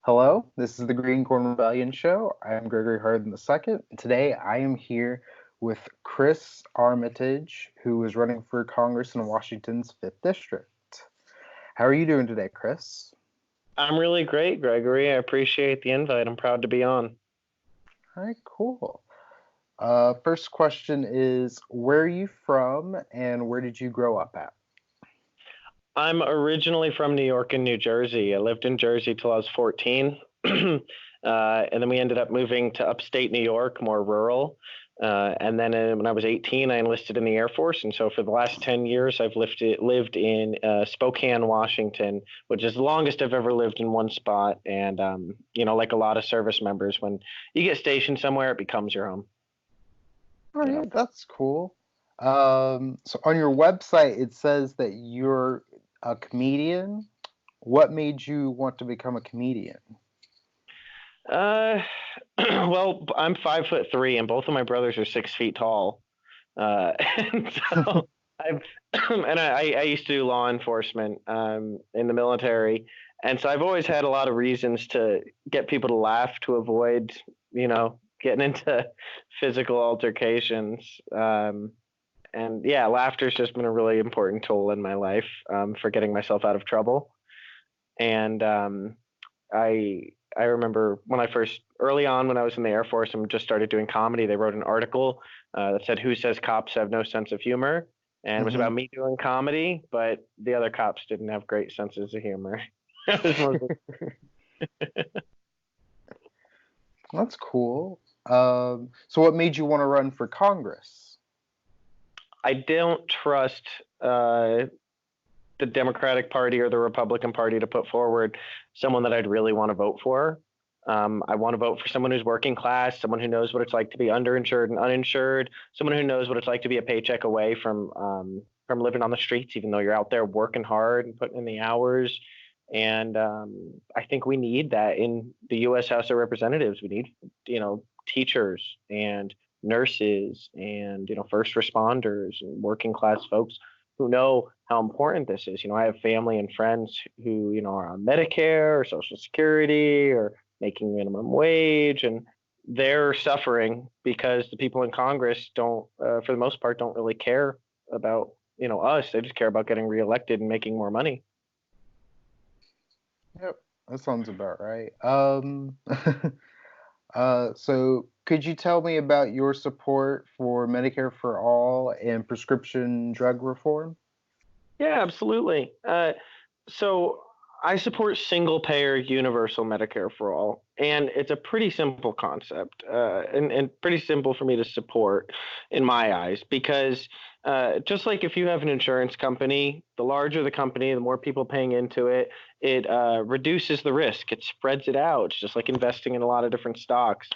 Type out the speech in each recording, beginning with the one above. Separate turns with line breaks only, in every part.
Hello, this is the Green Corn Rebellion Show. I am Gregory Harden II. Today I am here with Chris Armitage, who is running for Congress in Washington's 5th District. How are you doing today, Chris?
I'm really great, Gregory. I appreciate the invite. I'm proud to be on.
All right, cool. First question is, where are you from and where did you grow up at?
I'm originally from New York and New Jersey. I lived in Jersey till I was 14. And then we ended up moving to upstate New York, more rural. And then when I was 18, I enlisted in the Air Force. And so for the last 10 years, I've lived in Spokane, Washington, which is the longest I've ever lived in one spot. And, like a lot of service members, when you get stationed somewhere, it becomes your home.
Oh, yeah, that's cool. So on your website, it says that you're a comedian. What made you want to become a comedian?
Uh, well, I'm 5'3", and both of my brothers are 6 feet tall. And so I've I used to do law enforcement in the military, and so I've always had a lot of reasons to get people to laugh to avoid, getting into physical altercations. And yeah, laughter's just been a really important tool in my life for getting myself out of trouble. And I remember when I first early on when I was in the Air Force and just started doing comedy, they wrote an article that said, "Who says cops have no sense of humor?" And it was
Hmm.
about me doing comedy, but the other cops didn't have great senses of humor. It was mostly
That's cool. So what made you want to run for Congress?
I don't trust the Democratic Party or the Republican Party to put forward someone that I'd really want to vote for. I want to vote for someone who's working class, someone who knows what it's like to be underinsured and uninsured, someone who knows what it's like to be a paycheck away from living on the streets, even though you're out there working hard and putting in the hours. And I think we need that in the U.S. House of Representatives. We need, teachers and nurses and first responders and working class folks who know how important this is. I have family and friends who, are on Medicare or Social Security or making minimum wage, and they're suffering because the people in Congress don't, for the most part, don't really care about, us. They just care about getting reelected and making more money.
Yep, that sounds about right. So could you tell me about your support for Medicare for all and prescription drug reform?
Yeah, absolutely. So I support single payer universal Medicare for all, and it's a pretty simple concept, and pretty simple for me to support in my eyes, because just like if you have an insurance company, the larger the company, the more people paying into it, it reduces the risk, it spreads it out. It's just like investing in a lot of different stocks.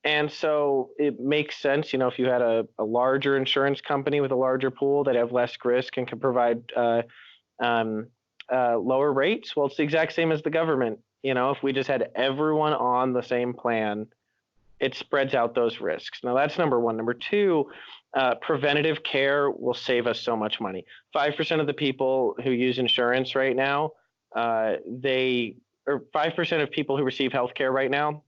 And so it makes sense, if you had a larger insurance company with a larger pool that have less risk and can provide um, lower rates. Well, it's the exact same as the government. If we just had everyone on the same plan, it spreads out those risks. Now, that's number one. Number two, preventative care will save us so much money. 5% of the people who use insurance right now, or 5% of people who receive health care right now,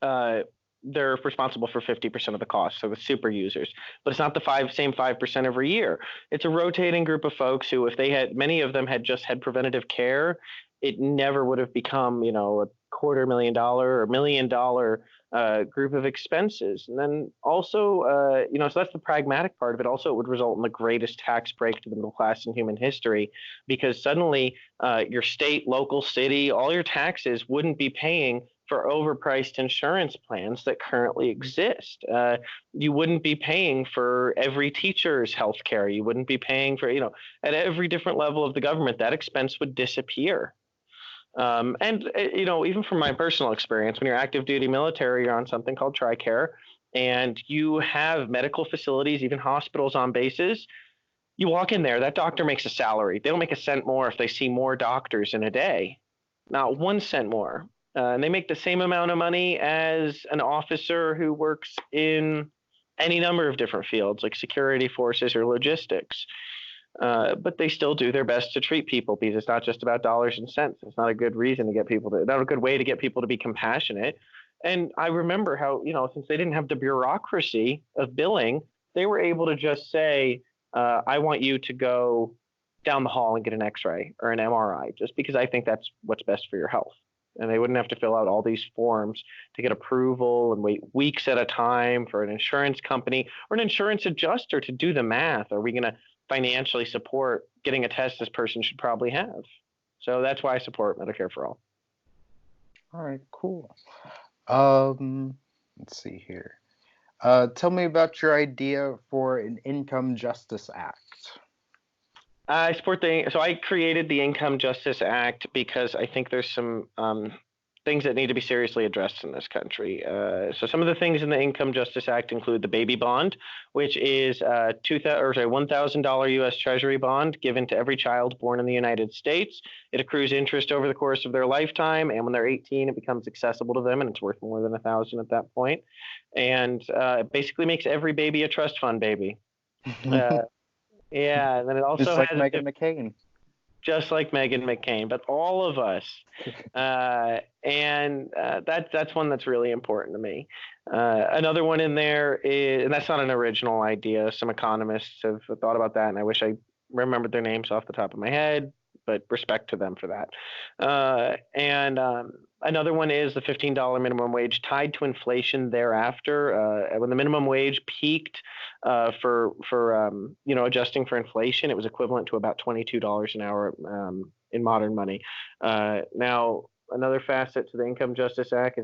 uh, they're responsible for 50% of the cost, so the super users. But it's not the same 5% every year. It's a rotating group of folks who, if they had, many of them had just had preventative care, it never would have become, a $250,000 or $1 million group of expenses. And then also, so that's the pragmatic part of it. Also, it would result in the greatest tax break to the middle class in human history, because suddenly your state, local, city, all your taxes wouldn't be paying for overpriced insurance plans that currently exist. You wouldn't be paying for every teacher's health care. You wouldn't be paying for, at every different level of the government, that expense would disappear. And even from my personal experience, when you're active duty military, you're on something called TRICARE, and you have medical facilities, even hospitals on bases. You walk in there, that doctor makes a salary. They don't make a cent more if they see more doctors in a day, not 1 cent more. And they make the same amount of money as an officer who works in any number of different fields, like security forces or logistics. but they still do their best to treat people because it's not just about dollars and cents. It's not a good reason to get people to, not a good way to get people to be compassionate. And I remember how, since they didn't have the bureaucracy of billing, they were able to just say, I want you to go down the hall and get an x-ray or an MRI, just because I think that's what's best for your health. And they wouldn't have to fill out all these forms to get approval and wait weeks at a time for an insurance company or an insurance adjuster to do the math. Are we going to financially support getting a test this person should probably have? So that's why I support Medicare for All.
All right, cool. Let's see here. Tell me about your idea for an Income Justice Act.
I support so I created the Income Justice Act because I think there's some things that need to be seriously addressed in this country. So some of the things in the Income Justice Act include the baby bond, which is a $1,000 U.S. Treasury bond given to every child born in the United States. It accrues interest over the course of their lifetime, and when they're 18, it becomes accessible to them, and it's worth more than $1,000 at that point. And it basically makes every baby a trust fund baby. Yeah, and then it also
just like
has
Meghan McCain.
Just like Meghan McCain, but all of us. That's one that's really important to me. Another one in there is, and that's not an original idea. Some economists have thought about that, and I wish I remembered their names off the top of my head, but respect to them for that. Another one is the $15 minimum wage tied to inflation thereafter. When the minimum wage peaked for adjusting for inflation, it was equivalent to about $22 an hour in modern money. Now, another facet to the Income Justice Act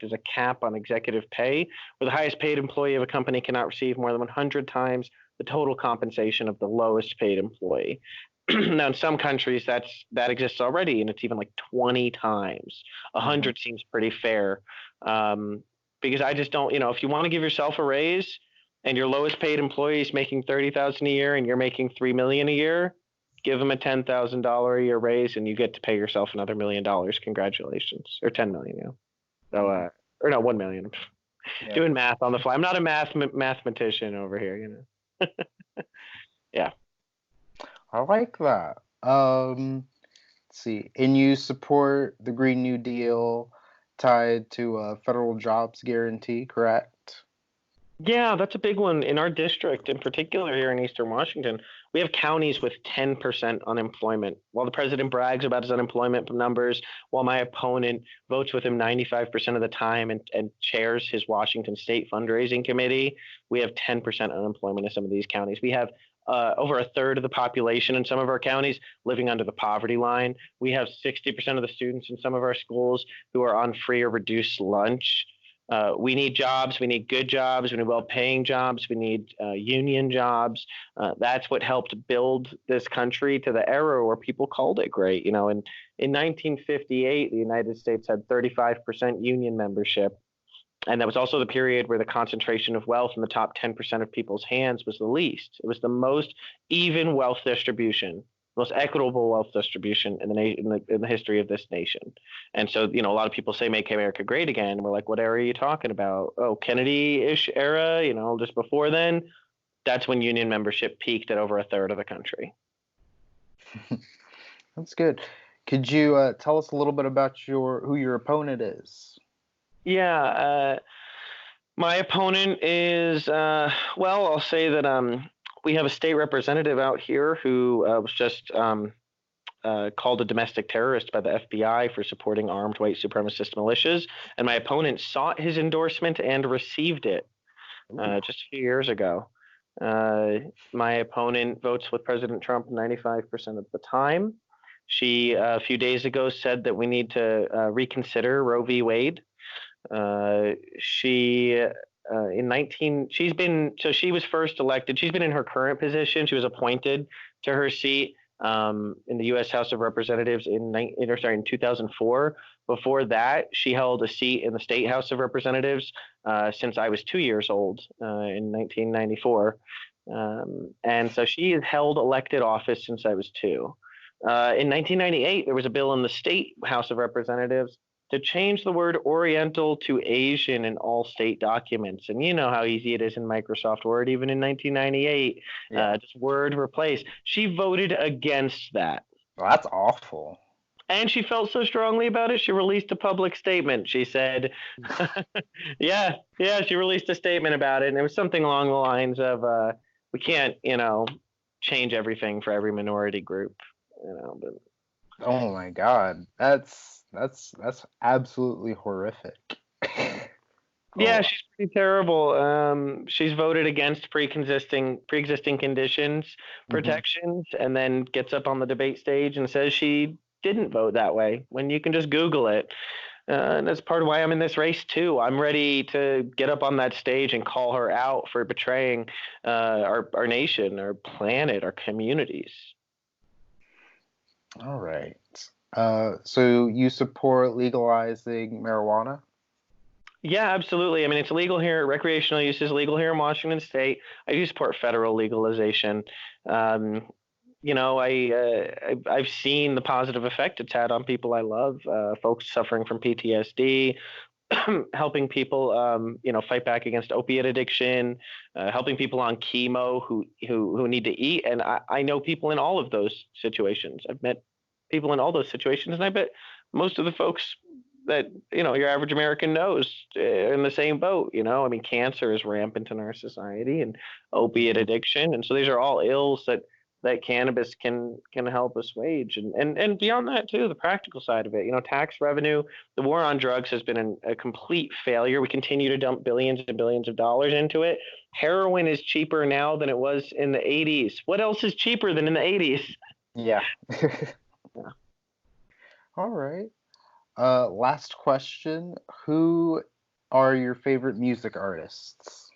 is a cap on executive pay, where the highest paid employee of a company cannot receive more than 100 times the total compensation of the lowest paid employee. Now, in some countries, that exists already, and it's even like 20 times. 100 seems pretty fair, because I just don't. If you want to give yourself a raise, and your lowest paid employee is making $30,000 a year, and you're making $3 million a year, give them a $10,000 a year raise, and you get to pay yourself another $1 million. Congratulations, or $10 million. So, or no, $1 million. Yeah. Doing math on the fly. I'm not a mathematician over here. Yeah.
I like that. Let's see. And you support the Green New Deal tied to a federal jobs guarantee, correct?
Yeah, that's a big one. In our district, in particular here in Eastern Washington, we have counties with 10% unemployment. While the president brags about his unemployment numbers, while my opponent votes with him 95% of the time and chairs his Washington State fundraising committee, we have 10% unemployment in some of these counties. We have over a third of the population in some of our counties living under the poverty line. We have 60% of the students in some of our schools who are on free or reduced lunch. We need jobs. We need good jobs. We need well-paying jobs. We need union jobs. That's what helped build this country to the era where people called it great. In 1958, the United States had 35% union membership. And that was also the period where the concentration of wealth in the top 10% of people's hands was the least. It was the most even wealth distribution, most equitable wealth distribution in the history of this nation. And so, a lot of people say "Make America Great Again." And we're like, what era are you talking about? Oh, Kennedy-ish era, just before then. That's when union membership peaked at over a third of the country.
That's good. Could you tell us a little bit about who your opponent is?
Yeah, my opponent is, I'll say that we have a state representative out here who was just called a domestic terrorist by the FBI for supporting armed white supremacist militias. And my opponent sought his endorsement and received it just a few years ago. My opponent votes with President Trump 95% of the time. She, a few days ago, said that we need to reconsider Roe v. Wade. She was first elected. She's been in her current position. She was appointed to her seat in the U.S. House of Representatives in 2004. Before that, she held a seat in the State House of Representatives since I was 2 years old in 1994. And so she has held elected office since I was 2. In 1998, there was a bill in the State House of Representatives to change the word Oriental to Asian in all state documents. And you know how easy it is in Microsoft Word, even in 1998, just word replace. She voted against that.
Well, that's awful.
And she felt so strongly about it, she released a public statement. She said, yeah, she released a statement about it. And it was something along the lines of, we can't, change everything for every minority group, but
Oh my God, that's absolutely horrific.
Yeah, she's pretty terrible. She's voted against pre-existing conditions protections, and then gets up on the debate stage and says she didn't vote that way. When you can just Google it, and that's part of why I'm in this race too. I'm ready to get up on that stage and call her out for betraying our nation, our planet, our communities.
All right. So you support legalizing marijuana?
Yeah, absolutely. I mean, it's legal here. Recreational use is legal here in Washington State. I do support federal legalization. I've seen the positive effect it's had on people I love, folks suffering from PTSD, helping people, fight back against opiate addiction, helping people on chemo who need to eat. And I know people in all of those situations. I've met people in all those situations, and I bet most of the folks that your average American knows in the same boat. I mean, cancer is rampant in our society, and opiate addiction, and so these are all ills that cannabis can help assuage. And beyond that too, the practical side of it, tax revenue. The war on drugs has been a complete failure. We continue to dump billions and billions of dollars into it. Heroin is cheaper now than it was in the 80s. What else is cheaper than in the 80s?
Yeah.
Yeah.
All right. Last question. Who are your favorite music artists?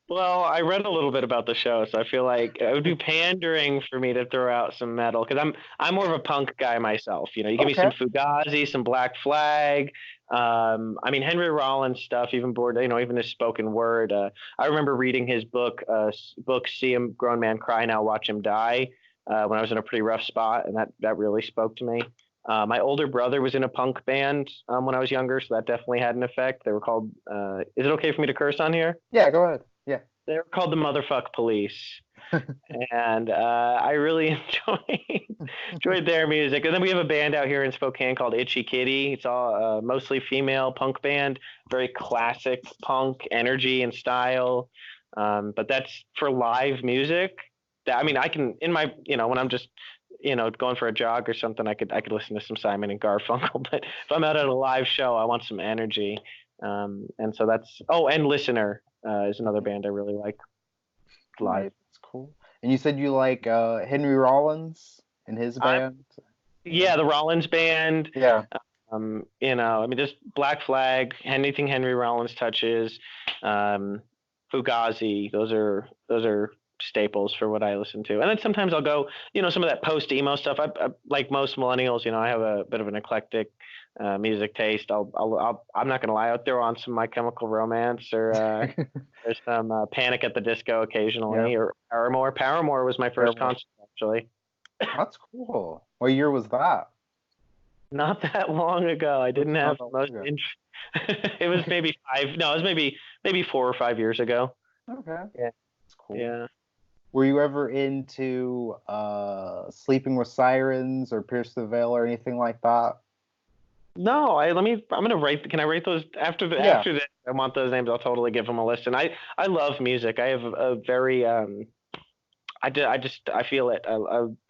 Well, I read a little bit about the show, so I feel like it would be pandering for me to throw out some metal, because I'm more of a punk guy myself. You give me some Fugazi, some Black Flag. I mean, Henry Rollins stuff, even even his spoken word. I remember reading his book, "See a Grown Man Cry Now, Watch Him Die," when I was in a pretty rough spot, and that really spoke to me. My older brother was in a punk band when I was younger, so that definitely had an effect. They were called. Is it okay for me to curse on here?
Yeah, go ahead. Yeah.
They were called the Motherfuck Police, and I really enjoyed their music. And then we have a band out here in Spokane called Itchy Kitty. It's all mostly female punk band, very classic punk energy and style. But that's for live music. I mean, I can when I'm just going for a jog or something, I could listen to some Simon and Garfunkel. But if I'm out at a live show, I want some energy. And so that's and Listener is another band I really like live.
Right, that's cool. And you said you like Henry Rollins and his band?
Yeah, the Rollins band.
Yeah.
I mean, just Black Flag, anything Henry Rollins touches, Fugazi. Those are staples for what I listen to. And then sometimes I'll go, some of that post emo stuff. I like most millennials. I have a bit of an eclectic music taste. I'm not gonna lie, I'll throw on some My Chemical Romance or there's some Panic at the Disco occasionally, or Paramore. Paramore was my first concert, actually.
That's cool. What year was that?
Not that long ago. I didn't have most it was maybe it was maybe 4 or 5 years ago.
Okay.
Yeah.
That's cool.
Yeah.
Were you ever into Sleeping with Sirens or Pierce the Veil or anything like that?
No, I'm gonna write. Can I write those after this? I want those names. I'll totally give them a listen. I love music. I have a very I feel it.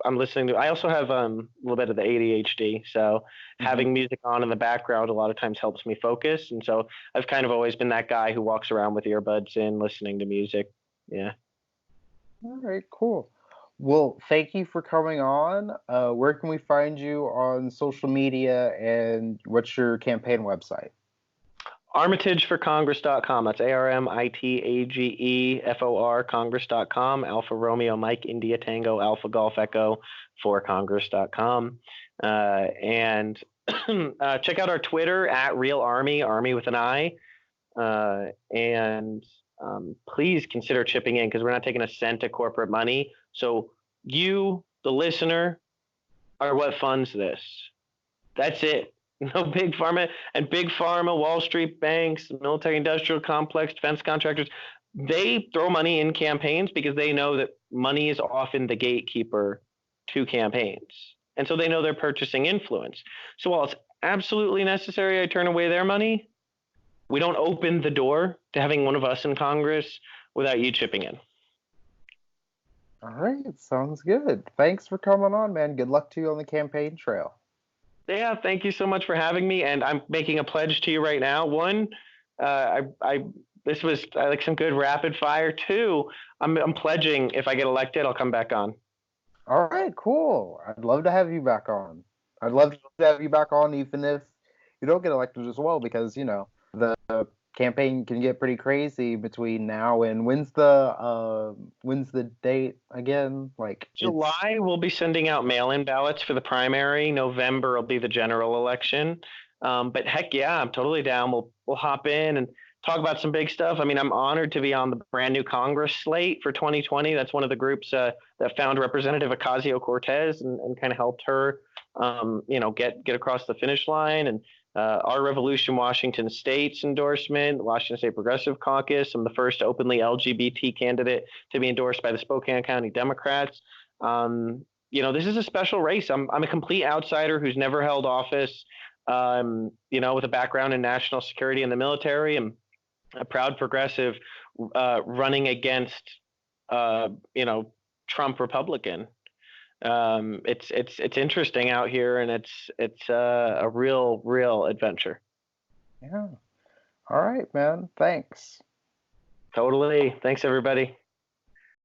I'm listening to. I also have a little bit of the ADHD, so having music on in the background a lot of times helps me focus. And so I've kind of always been that guy who walks around with earbuds in, listening to music. Yeah.
All right, cool. Well, thank you for coming on. Where can we find you on social media, and what's your campaign website?
ArmitageForCongress.com. That's ARMITAGEFOR Congress.com. Alpha Romeo Mike India Tango Alpha Golf Echo for Congress.com. And check out our Twitter at Real Army, Army with an I. And please consider chipping in, because we're not taking a cent of corporate money. So you, the listener, are what funds this. That's it. No big pharma and big pharma, Wall Street banks, military industrial complex, defense contractors. They throw money in campaigns because they know that money is often the gatekeeper to campaigns. And so they know they're purchasing influence. So while it's absolutely necessary I turn away their money, we don't open the door to having one of us in Congress without you chipping in.
All right, sounds good. Thanks for coming on, man. Good luck to you on the campaign trail.
Yeah, thank you so much for having me. And I'm making a pledge to you right now. One, I this was like some good rapid fire. Two, I'm pledging if I get elected, I'll come back on.
All right, cool. I'd love to have you back on. I'd love to have you back on even if you don't get elected as well, because the campaign can get pretty crazy between now and when's the date again? Like
July, we'll be sending out mail-in ballots for the primary. November will be the general election. But heck yeah, I'm totally down. We'll hop in and talk about some big stuff. I mean, I'm honored to be on the brand new Congress slate for 2020. That's one of the groups that found Representative Ocasio-Cortez and kind of helped her, get across the finish line. And our Revolution Washington State's endorsement, the Washington State Progressive Caucus. I'm the first openly LGBT candidate to be endorsed by the Spokane County Democrats. This is a special race. I'm a complete outsider who's never held office, with a background in national security and the military. I'm a proud progressive running against, Trump Republican. It's interesting out here, and it's a real adventure.
Yeah. All right, man. Thanks.
Totally. Thanks, everybody.